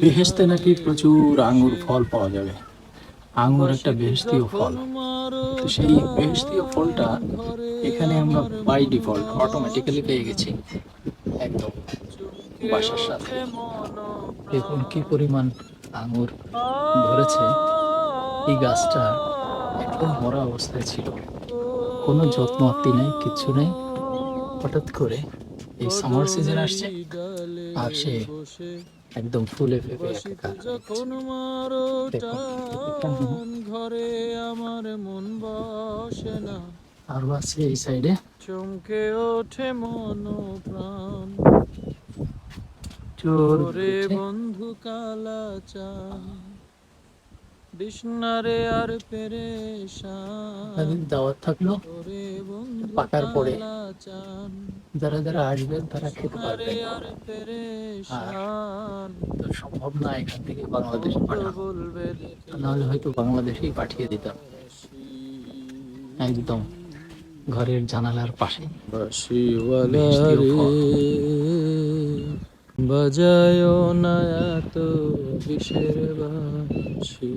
বেহেশতে নাকি প্রচুর আঙ্গুর ফল পাওয়া যাবে। আঙ্গুর একটা বেহেশতীয় ফল। তো সেই বেহেশতীয় ফলটা এখানে আমরা বাই ডিফল্ট অটোমেটিক্যালি পেয়ে গেছি একদম বাসার সাথে। দেখুন কি পরিমাণ আঙ্গুর ধরেছে। এই গাছটা একদম মরা অবস্থায় ছিল, কোনো যত্ন আত্তি নেই, কিচ্ছু নেই। হঠাৎ করে এই সামার সিজন আসছে আর সে একদম ফুলে ফেপে একাকার হয়ে গেছে। দেখুন ঘরে আমার মন বসে না, আরো আছে এই সাইডে, চমকে ওঠে মন প্রাণ চোরে বন্ধু কালা চান বিষ্ণারে আর পেরেশান। দাওয়াত থাকলো পাকার পরে যারা যারা আসবেন তারা খেতে পারবেন। আর তো সম্ভব না এখান থেকে বাংলাদেশে পাঠানো, নাহলে হয়তো বাংলাদেশেই পাঠিয়ে দিতাম। একদম ঘরের জানালার পাশে বেহেশতীয় ফল। বাজায় না এত বিষের বাঁশি।